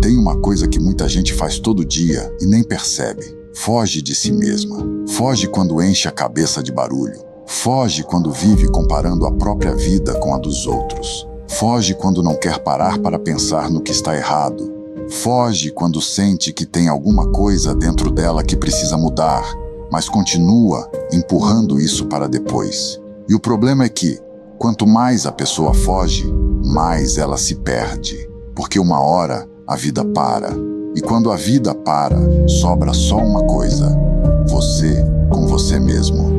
Tem uma coisa que muita gente faz todo dia e nem percebe. Foge de si mesma. Foge quando enche a cabeça de barulho. Foge quando vive comparando a própria vida com a dos outros. Foge quando não quer parar para pensar no que está errado. Foge quando sente que tem alguma coisa dentro dela que precisa mudar, mas continua empurrando isso para depois. E o problema é que, quanto mais a pessoa foge, mais ela se perde. Porque uma hora a vida para. E quando a vida para, sobra só uma coisa: você com você mesmo.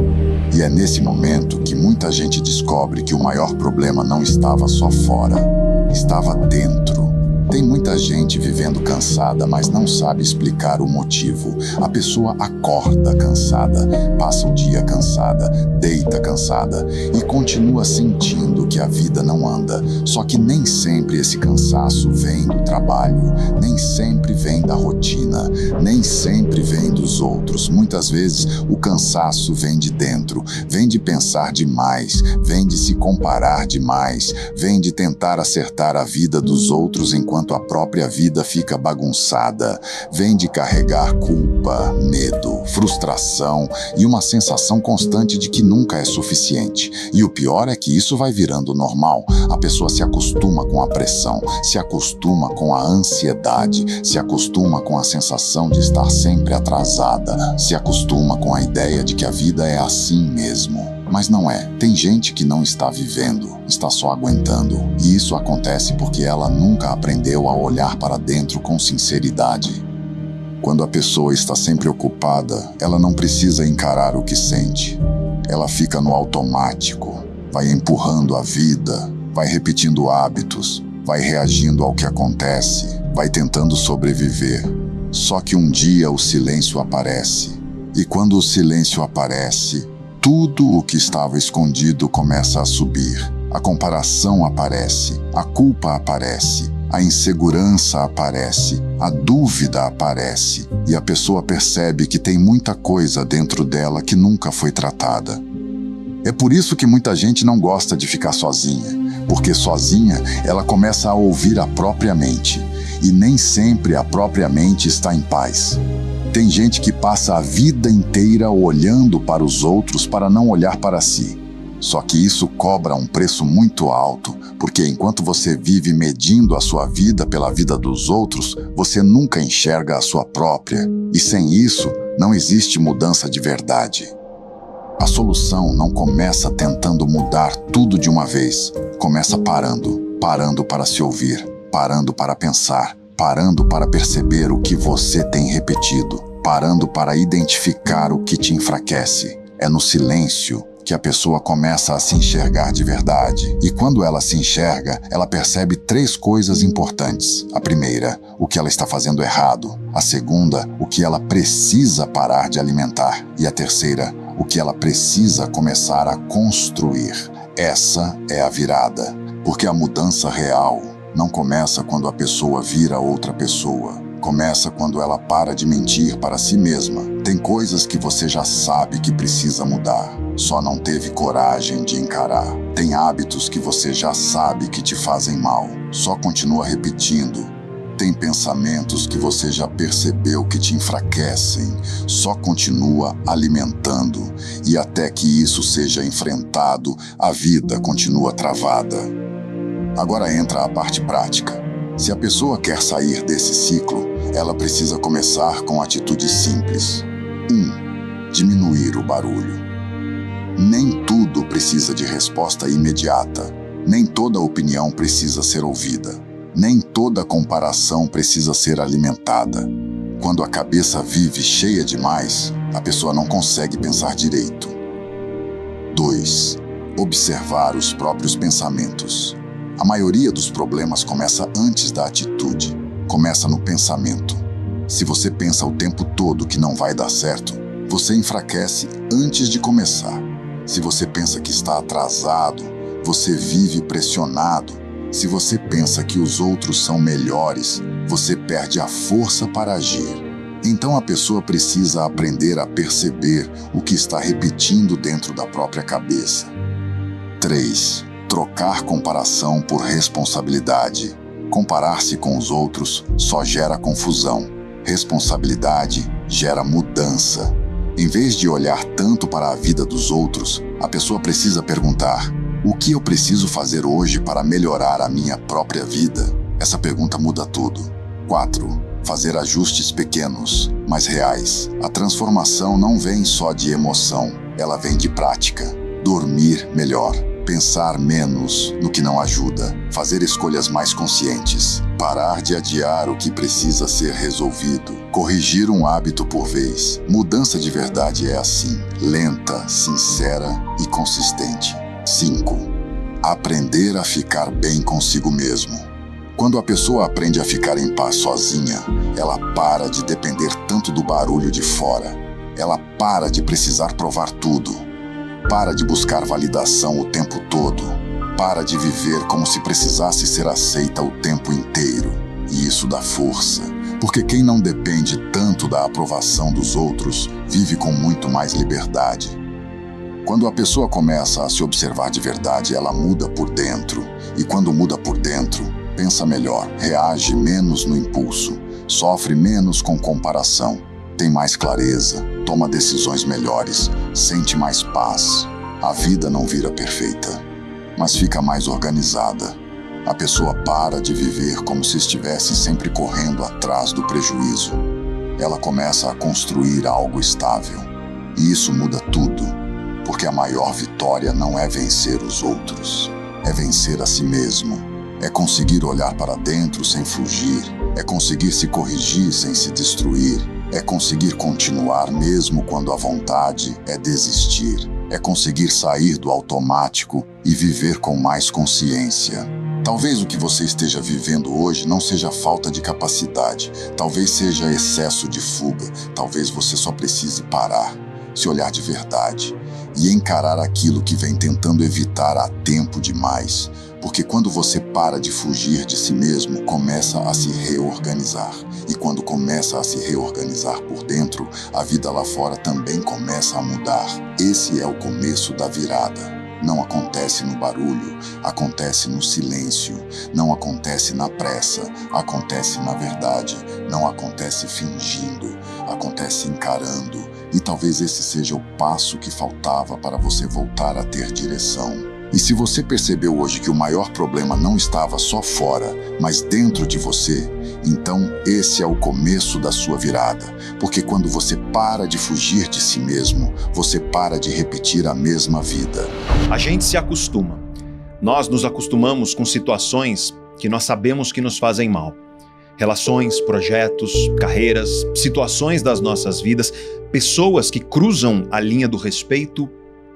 E é nesse momento que muita gente descobre que o maior problema não estava só fora, estava dentro. Tem muita gente vivendo cansada, mas não sabe explicar o motivo. A pessoa acorda cansada, passa o dia cansada, deita cansada e continua sentindo que a vida não anda. Só que nem sempre esse cansaço vem do trabalho, nem sempre vem da rotina, nem sempre vem dos outros. Muitas vezes o cansaço vem de dentro, vem de pensar demais, vem de se comparar demais, vem de tentar acertar a vida dos outros enquanto a própria vida fica bagunçada, vem de carregar culpa, medo, frustração e uma sensação constante de que nunca é suficiente. E o pior é que isso vai virando normal. A pessoa se acostuma com a pressão, se acostuma com a ansiedade, se acostuma com a sensação de estar sempre atrasada, se acostuma com a ideia de que a vida é assim mesmo. Mas não é. Tem gente que não está vivendo, está só aguentando. E isso acontece porque ela nunca aprendeu a olhar para dentro com sinceridade. Quando a pessoa está sempre ocupada, ela não precisa encarar o que sente. Ela fica no automático, vai empurrando a vida, vai repetindo hábitos, vai reagindo ao que acontece, vai tentando sobreviver. Só que um dia o silêncio aparece. E quando o silêncio aparece, tudo o que estava escondido começa a subir. A comparação aparece, a culpa aparece, a insegurança aparece, a dúvida aparece e a pessoa percebe que tem muita coisa dentro dela que nunca foi tratada. É por isso que muita gente não gosta de ficar sozinha, porque sozinha ela começa a ouvir a própria mente e nem sempre a própria mente está em paz. Tem gente que passa a vida inteira olhando para os outros para não olhar para si. Só que isso cobra um preço muito alto, porque enquanto você vive medindo a sua vida pela vida dos outros, você nunca enxerga a sua própria. E sem isso, não existe mudança de verdade. A solução não começa tentando mudar tudo de uma vez. Começa parando para se ouvir, parando para pensar, parando para perceber o que você tem repetido, parando para identificar o que te enfraquece. É no silêncio que a pessoa começa a se enxergar de verdade. E quando ela se enxerga, ela percebe 3 coisas importantes. A primeira, o que ela está fazendo errado. A segunda, o que ela precisa parar de alimentar. E a terceira, o que ela precisa começar a construir. Essa é a virada. Porque a mudança real não começa quando a pessoa vira outra pessoa. Começa quando ela para de mentir para si mesma. Tem coisas que você já sabe que precisa mudar, só não teve coragem de encarar. Tem hábitos que você já sabe que te fazem mal, só continua repetindo. Tem pensamentos que você já percebeu que te enfraquecem, só continua alimentando. E até que isso seja enfrentado, a vida continua travada. Agora entra a parte prática. Se a pessoa quer sair desse ciclo, ela precisa começar com atitudes simples. 1. Diminuir o barulho. Nem tudo precisa de resposta imediata. Nem toda opinião precisa ser ouvida. Nem toda comparação precisa ser alimentada. Quando a cabeça vive cheia demais, a pessoa não consegue pensar direito. 2. Observar os próprios pensamentos. A maioria dos problemas começa antes da atitude, começa no pensamento. Se você pensa o tempo todo que não vai dar certo, você enfraquece antes de começar. Se você pensa que está atrasado, você vive pressionado. Se você pensa que os outros são melhores, você perde a força para agir. Então a pessoa precisa aprender a perceber o que está repetindo dentro da própria cabeça. 3. Trocar comparação por responsabilidade. Comparar-se com os outros só gera confusão. Responsabilidade gera mudança. Em vez de olhar tanto para a vida dos outros, a pessoa precisa perguntar: o que eu preciso fazer hoje para melhorar a minha própria vida? Essa pergunta muda tudo. 4. Fazer ajustes pequenos, mas reais. A transformação não vem só de emoção, ela vem de prática. Dormir melhor. Pensar menos no que não ajuda, fazer escolhas mais conscientes, parar de adiar o que precisa ser resolvido, corrigir um hábito por vez. Mudança de verdade é assim, lenta, sincera e consistente. 5. Aprender a ficar bem consigo mesmo. Quando a pessoa aprende a ficar em paz sozinha, ela para de depender tanto do barulho de fora. Ela para de precisar provar tudo. Para de buscar validação o tempo todo. Para de viver como se precisasse ser aceita o tempo inteiro. E isso dá força, porque quem não depende tanto da aprovação dos outros vive com muito mais liberdade. Quando a pessoa começa a se observar de verdade, ela muda por dentro. E quando muda por dentro, pensa melhor, reage menos no impulso, sofre menos com comparação, tem mais clareza, toma decisões melhores, sente mais paz. A vida não vira perfeita, mas fica mais organizada. A pessoa para de viver como se estivesse sempre correndo atrás do prejuízo. Ela começa a construir algo estável. E isso muda tudo, porque a maior vitória não é vencer os outros, é vencer a si mesmo. É conseguir olhar para dentro sem fugir, é conseguir se corrigir sem se destruir, é conseguir continuar mesmo quando a vontade é desistir, é conseguir sair do automático e viver com mais consciência. Talvez o que você esteja vivendo hoje não seja falta de capacidade, talvez seja excesso de fuga, talvez você só precise parar, se olhar de verdade e encarar aquilo que vem tentando evitar há tempo demais. Porque quando você para de fugir de si mesmo, começa a se reorganizar. E quando começa a se reorganizar por dentro, a vida lá fora também começa a mudar. Esse é o começo da virada. Não acontece no barulho, acontece no silêncio. Não acontece na pressa, acontece na verdade. Não acontece fingindo, acontece encarando. E talvez esse seja o passo que faltava para você voltar a ter direção. E se você percebeu hoje que o maior problema não estava só fora, mas dentro de você, então esse é o começo da sua virada. Porque quando você para de fugir de si mesmo, você para de repetir a mesma vida. A gente se acostuma. Nós nos acostumamos com situações que nós sabemos que nos fazem mal. Relações, projetos, carreiras, situações das nossas vidas, pessoas que cruzam a linha do respeito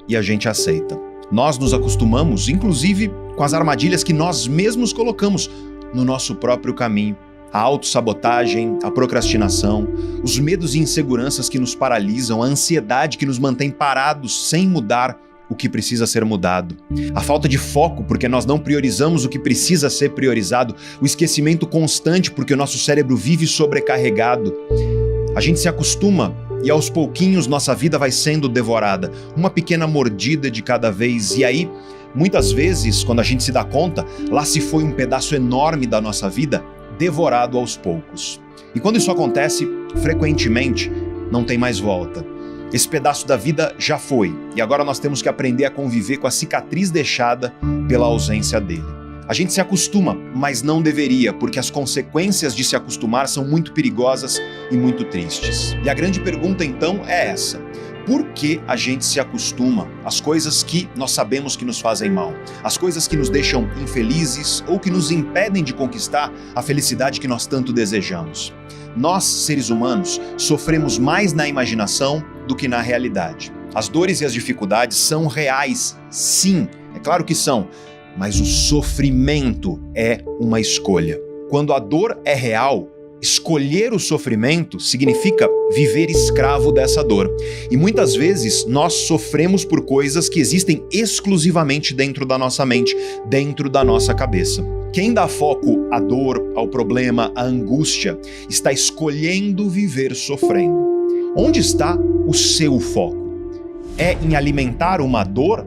e a gente aceita. Nós nos acostumamos, inclusive, com as armadilhas que nós mesmos colocamos no nosso próprio caminho. A autossabotagem, a procrastinação, os medos e inseguranças que nos paralisam, a ansiedade que nos mantém parados sem mudar o que precisa ser mudado. A falta de foco, porque nós não priorizamos o que precisa ser priorizado. O esquecimento constante, porque o nosso cérebro vive sobrecarregado. A gente se acostuma e aos pouquinhos nossa vida vai sendo devorada, uma pequena mordida de cada vez. E aí, muitas vezes, quando a gente se dá conta, lá se foi um pedaço enorme da nossa vida, devorado aos poucos. E quando isso acontece, frequentemente, não tem mais volta. Esse pedaço da vida já foi, e agora nós temos que aprender a conviver com a cicatriz deixada pela ausência dele. A gente se acostuma, mas não deveria, porque as consequências de se acostumar são muito perigosas e muito tristes. E a grande pergunta então é essa: por que a gente se acostuma às coisas que nós sabemos que nos fazem mal? Às coisas que nos deixam infelizes ou que nos impedem de conquistar a felicidade que nós tanto desejamos? Nós, seres humanos, sofremos mais na imaginação do que na realidade. As dores e as dificuldades são reais, sim, é claro que são. Mas o sofrimento é uma escolha. Quando a dor é real, escolher o sofrimento significa viver escravo dessa dor. E muitas vezes nós sofremos por coisas que existem exclusivamente dentro da nossa mente, dentro da nossa cabeça. Quem dá foco à dor, ao problema, à angústia, está escolhendo viver sofrendo. Onde está o seu foco? É em alimentar uma dor?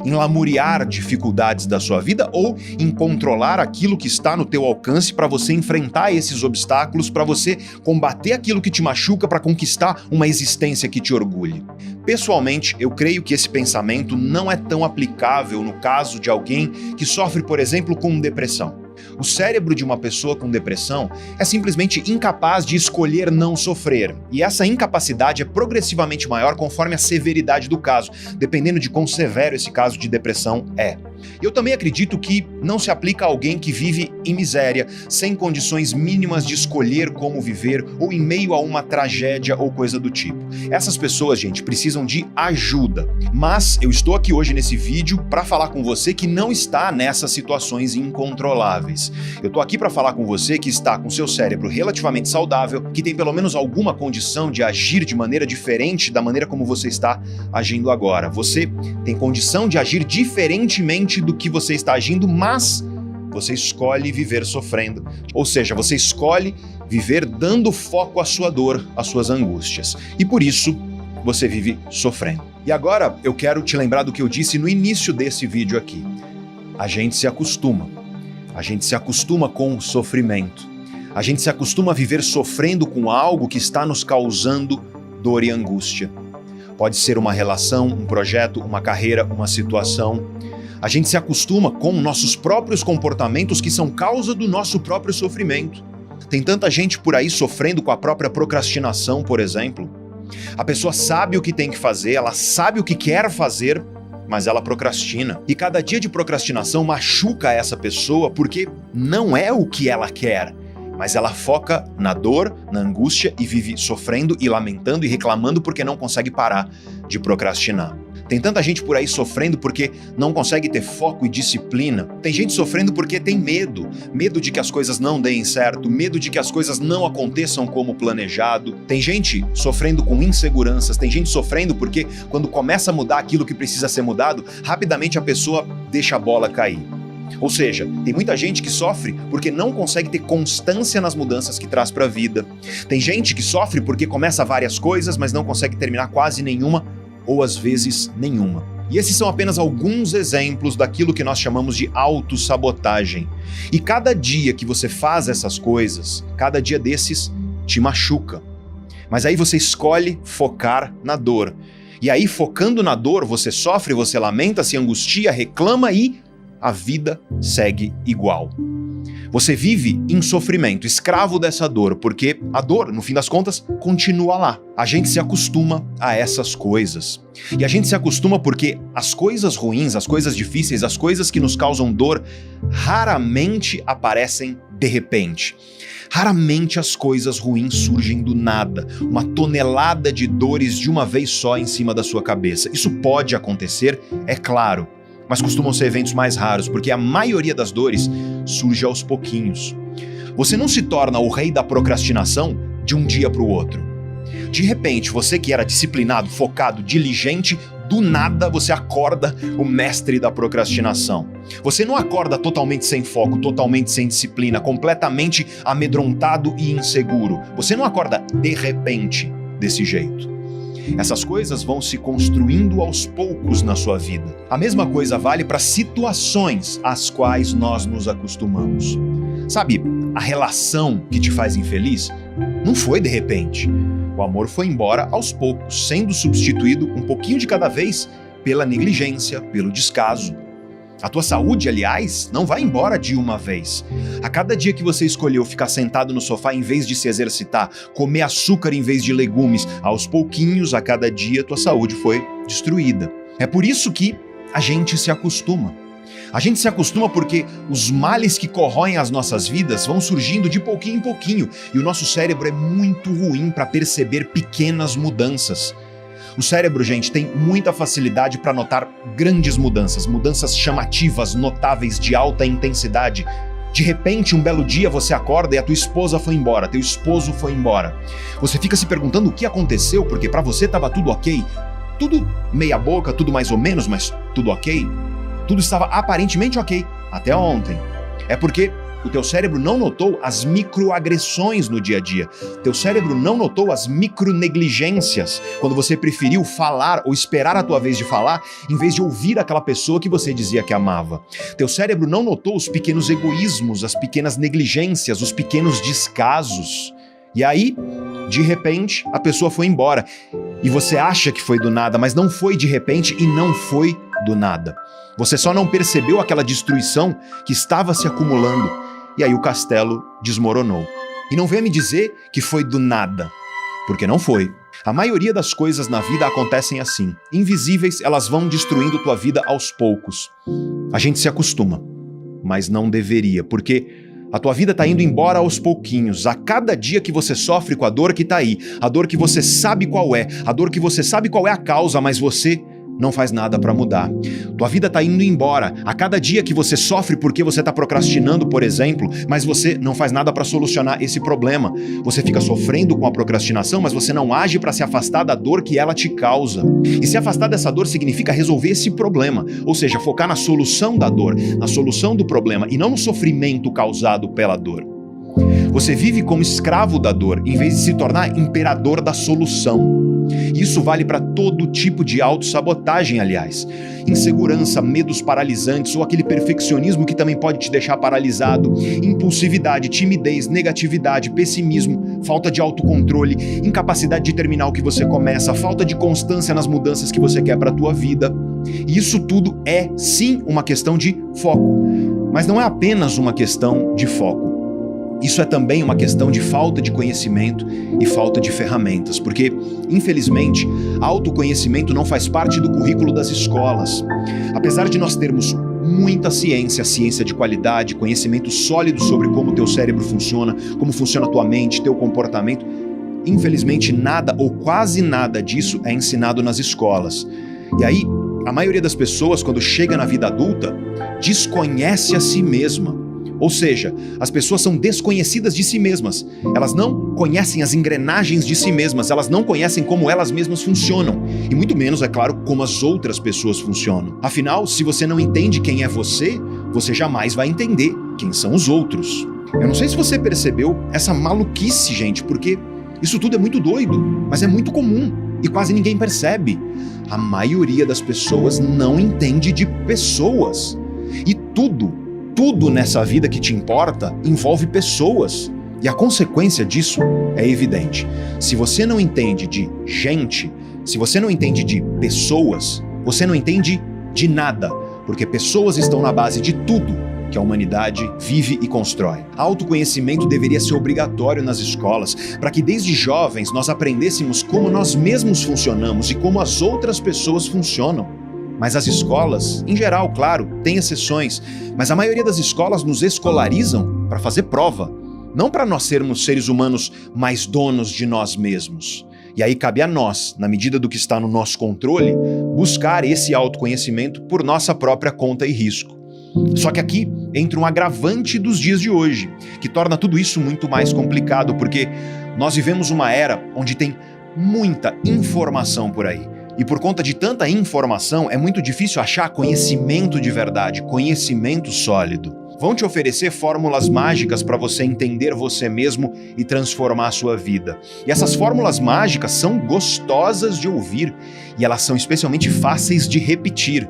em lamuriar dificuldades da sua vida ou em controlar aquilo que está no teu alcance para você enfrentar esses obstáculos, para você combater aquilo que te machuca, para conquistar uma existência que te orgulhe. Pessoalmente, eu creio que esse pensamento não é tão aplicável no caso de alguém que sofre, por exemplo, com depressão. O cérebro de uma pessoa com depressão é simplesmente incapaz de escolher não sofrer, e essa incapacidade é progressivamente maior conforme a severidade do caso, dependendo de quão severo esse caso de depressão é. Eu também acredito que não se aplica a alguém que vive em miséria, sem condições mínimas de escolher como viver ou em meio a uma tragédia ou coisa do tipo. Essas pessoas, gente, precisam de ajuda. Mas eu estou aqui hoje nesse vídeo para falar com você que não está nessas situações incontroláveis. Eu estou aqui para falar com você que está com seu cérebro relativamente saudável, que tem pelo menos alguma condição de agir de maneira diferente da maneira como você está agindo agora. Você tem condição de agir diferentemente do que você está agindo, mas você escolhe viver sofrendo. Ou seja, você escolhe viver dando foco à sua dor, às suas angústias. E por isso, você vive sofrendo. E agora, eu quero te lembrar do que eu disse no início desse vídeo aqui. A gente se acostuma. A gente se acostuma com o sofrimento. A gente se acostuma a viver sofrendo com algo que está nos causando dor e angústia. Pode ser uma relação, um projeto, uma carreira, uma situação. A gente se acostuma com nossos próprios comportamentos que são causa do nosso próprio sofrimento. Tem tanta gente por aí sofrendo com a própria procrastinação, por exemplo. A pessoa sabe o que tem que fazer, ela sabe o que quer fazer, mas ela procrastina. E cada dia de procrastinação machuca essa pessoa porque não é o que ela quer. Mas ela foca na dor, na angústia e vive sofrendo e lamentando e reclamando porque não consegue parar de procrastinar. Tem tanta gente por aí sofrendo porque não consegue ter foco e disciplina. Tem gente sofrendo porque tem medo. Medo de que as coisas não deem certo, medo de que as coisas não aconteçam como planejado. Tem gente sofrendo com inseguranças, tem gente sofrendo porque quando começa a mudar aquilo que precisa ser mudado, rapidamente a pessoa deixa a bola cair. Ou seja, tem muita gente que sofre porque não consegue ter constância nas mudanças que traz para a vida. Tem gente que sofre porque começa várias coisas, mas não consegue terminar quase nenhuma, ou às vezes nenhuma. E esses são apenas alguns exemplos daquilo que nós chamamos de autossabotagem. E cada dia que você faz essas coisas, cada dia desses te machuca. Mas aí você escolhe focar na dor. E aí, focando na dor, você sofre, você lamenta, se angustia, reclama e a vida segue igual. Você vive em sofrimento, escravo dessa dor, porque a dor, no fim das contas, continua lá. A gente se acostuma a essas coisas. E a gente se acostuma porque as coisas ruins, as coisas difíceis, as coisas que nos causam dor, raramente aparecem de repente. Raramente as coisas ruins surgem do nada, uma tonelada de dores de uma vez só em cima da sua cabeça. Isso pode acontecer, é claro, mas costumam ser eventos mais raros, porque a maioria das dores surge aos pouquinhos. Você não se torna o rei da procrastinação de um dia para o outro. De repente, você que era disciplinado, focado, diligente, do nada você acorda o mestre da procrastinação. Você não acorda totalmente sem foco, totalmente sem disciplina, completamente amedrontado e inseguro. Você não acorda de repente desse jeito. Essas coisas vão se construindo aos poucos na sua vida. A mesma coisa vale para situações às quais nós nos acostumamos. Sabe, a relação que te faz infeliz não foi de repente. O amor foi embora aos poucos, sendo substituído um pouquinho de cada vez pela negligência, pelo descaso. A tua saúde, aliás, não vai embora de uma vez. A cada dia que você escolheu ficar sentado no sofá em vez de se exercitar, comer açúcar em vez de legumes, aos pouquinhos, a cada dia, tua saúde foi destruída. É por isso que a gente se acostuma. A gente se acostuma porque os males que corroem as nossas vidas vão surgindo de pouquinho em pouquinho, e o nosso cérebro é muito ruim para perceber pequenas mudanças. O cérebro, gente, tem muita facilidade para notar grandes mudanças, mudanças chamativas, notáveis, de alta intensidade. De repente, um belo dia, você acorda e a tua esposa foi embora, teu esposo foi embora. Você fica se perguntando o que aconteceu, porque para você estava tudo ok. Tudo meia boca, tudo mais ou menos, mas tudo ok. Tudo estava aparentemente ok, até ontem. É porque O teu cérebro não notou as microagressões no dia a dia. Teu cérebro não notou as micronegligências, quando você preferiu falar ou esperar a tua vez de falar, em vez de ouvir aquela pessoa que você dizia que amava. Teu cérebro não notou os pequenos egoísmos, as pequenas negligências, os pequenos descasos. E aí, de repente, a pessoa foi embora. E você acha que foi do nada, mas não foi de repente e não foi do nada. Você só não percebeu aquela destruição que estava se acumulando. E aí o castelo desmoronou. E não venha me dizer que foi do nada, porque não foi. A maioria das coisas na vida acontecem assim. Invisíveis, elas vão destruindo tua vida aos poucos. A gente se acostuma, mas não deveria, porque a tua vida está indo embora aos pouquinhos. A cada dia que você sofre com a dor que está aí, a dor que você sabe qual é, a dor que você sabe qual é a causa, mas você não faz nada para mudar. Tua vida está indo embora. A cada dia que você sofre porque você está procrastinando, por exemplo, mas você não faz nada para solucionar esse problema. Você fica sofrendo com a procrastinação, mas você não age para se afastar da dor que ela te causa. E se afastar dessa dor significa resolver esse problema, ou seja, focar na solução da dor, na solução do problema e não no sofrimento causado pela dor. Você vive como escravo da dor, em vez de se tornar imperador da solução. Isso vale para todo tipo de autossabotagem, aliás. Insegurança, medos paralisantes ou aquele perfeccionismo que também pode te deixar paralisado, impulsividade, timidez, negatividade, pessimismo, falta de autocontrole, incapacidade de terminar o que você começa, falta de constância nas mudanças que você quer para a tua vida. E isso tudo é, sim, uma questão de foco. Mas não é apenas uma questão de foco. Isso é também uma questão de falta de conhecimento e falta de ferramentas, porque, infelizmente, autoconhecimento não faz parte do currículo das escolas. Apesar de nós termos muita ciência, ciência de qualidade, conhecimento sólido sobre como teu cérebro funciona, como funciona a tua mente, teu comportamento, infelizmente nada ou quase nada disso é ensinado nas escolas. E aí, a maioria das pessoas, quando chega na vida adulta, desconhece a si mesma. Ou seja, as pessoas são desconhecidas de si mesmas. Elas não conhecem as engrenagens de si mesmas, elas não conhecem como elas mesmas funcionam. E muito menos, é claro, como as outras pessoas funcionam. Afinal, se você não entende quem é você, você jamais vai entender quem são os outros. Eu não sei se você percebeu essa maluquice, gente, porque isso tudo é muito doido, mas é muito comum e quase ninguém percebe. A maioria das pessoas não entende de pessoas. E tudo nessa vida que te importa envolve pessoas. E a consequência disso é evidente. Se você não entende de gente, se você não entende de pessoas, você não entende de nada, porque pessoas estão na base de tudo que a humanidade vive e constrói. Autoconhecimento deveria ser obrigatório nas escolas, para que desde jovens nós aprendêssemos como nós mesmos funcionamos e como as outras pessoas funcionam. Mas as escolas, em geral, claro, têm exceções, mas a maioria das escolas nos escolarizam para fazer prova, não para nós sermos seres humanos mais donos de nós mesmos. E aí cabe a nós, na medida do que está no nosso controle, buscar esse autoconhecimento por nossa própria conta e risco. Só que aqui entra um agravante dos dias de hoje, que torna tudo isso muito mais complicado, porque nós vivemos uma era onde tem muita informação por aí. E por conta de tanta informação, é muito difícil achar conhecimento de verdade, conhecimento sólido. Vão te oferecer fórmulas mágicas para você entender você mesmo e transformar a sua vida. E essas fórmulas mágicas são gostosas de ouvir e elas são especialmente fáceis de repetir.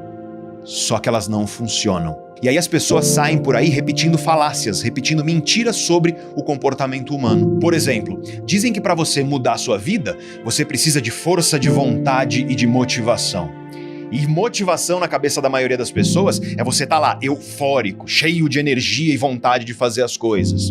Só que elas não funcionam. E aí as pessoas saem por aí repetindo falácias, repetindo mentiras sobre o comportamento humano. Por exemplo, dizem que para você mudar a sua vida, você precisa de força de vontade e de motivação. E motivação na cabeça da maioria das pessoas é você estar lá, eufórico, cheio de energia e vontade de fazer as coisas.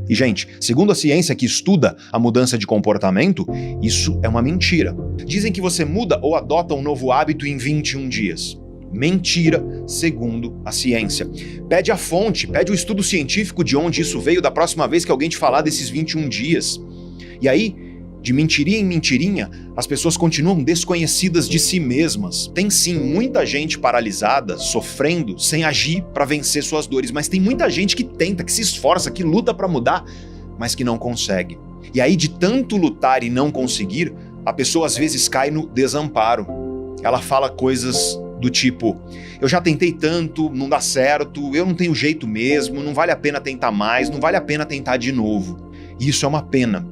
E, gente, segundo a ciência que estuda a mudança de comportamento, isso é uma mentira. Dizem que você muda ou adota um novo hábito em 21 dias. Mentira, segundo a ciência. Pede a fonte, pede o estudo científico de onde isso veio da próxima vez que alguém te falar desses 21 dias. E aí, de mentirinha em mentirinha, as pessoas continuam desconhecidas de si mesmas. Tem sim muita gente paralisada, sofrendo, sem agir para vencer suas dores, mas tem muita gente que tenta, que se esforça, que luta para mudar, mas que não consegue. E aí, de tanto lutar e não conseguir, a pessoa às vezes cai no desamparo. Ela fala coisas do tipo, eu já tentei tanto, não dá certo, eu não tenho jeito mesmo, não vale a pena tentar mais, não vale a pena tentar de novo. E isso é uma pena,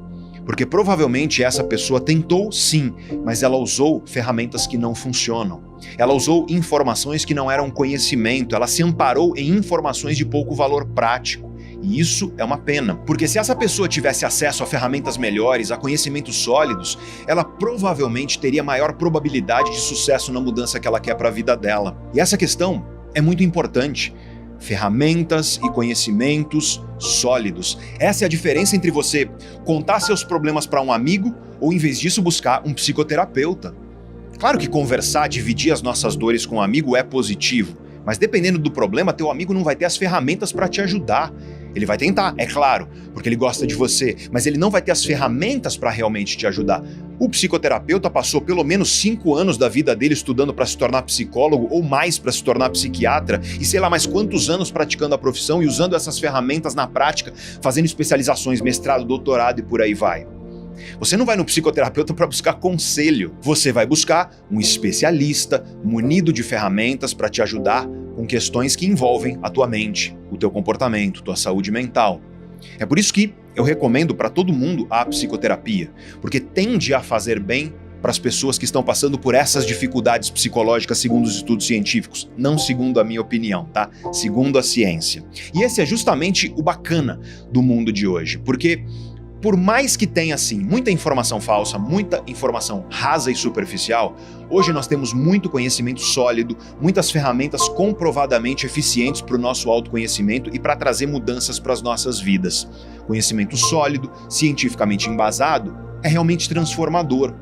porque provavelmente essa pessoa tentou sim, mas ela usou ferramentas que não funcionam. Ela usou informações que não eram conhecimento, ela se amparou em informações de pouco valor prático. E isso é uma pena, porque se essa pessoa tivesse acesso a ferramentas melhores, a conhecimentos sólidos, ela provavelmente teria maior probabilidade de sucesso na mudança que ela quer para a vida dela. E essa questão é muito importante. Ferramentas e conhecimentos sólidos. Essa é a diferença entre você contar seus problemas para um amigo ou, em vez disso, buscar um psicoterapeuta. Claro que conversar, dividir as nossas dores com um amigo é positivo, mas dependendo do problema, teu amigo não vai ter as ferramentas para te ajudar. Ele vai tentar, é claro, porque ele gosta de você, mas ele não vai ter as ferramentas para realmente te ajudar. O psicoterapeuta passou pelo menos 5 anos da vida dele estudando para se tornar psicólogo ou mais para se tornar psiquiatra e sei lá mais quantos anos praticando a profissão e usando essas ferramentas na prática, fazendo especializações, mestrado, doutorado e por aí vai. Você não vai no psicoterapeuta para buscar conselho, você vai buscar um especialista munido de ferramentas para te ajudar com questões que envolvem a tua mente, o teu comportamento, tua saúde mental. É por isso que eu recomendo para todo mundo a psicoterapia, porque tende a fazer bem para as pessoas que estão passando por essas dificuldades psicológicas segundo os estudos científicos, não segundo a minha opinião, tá? Segundo a ciência. E esse é justamente o bacana do mundo de hoje, porque por mais que tenha, assim, muita informação falsa, muita informação rasa e superficial, hoje nós temos muito conhecimento sólido, muitas ferramentas comprovadamente eficientes para o nosso autoconhecimento e para trazer mudanças para as nossas vidas. Conhecimento sólido, cientificamente embasado, é realmente transformador.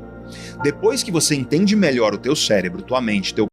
Depois que você entende melhor o teu cérebro, tua mente, teu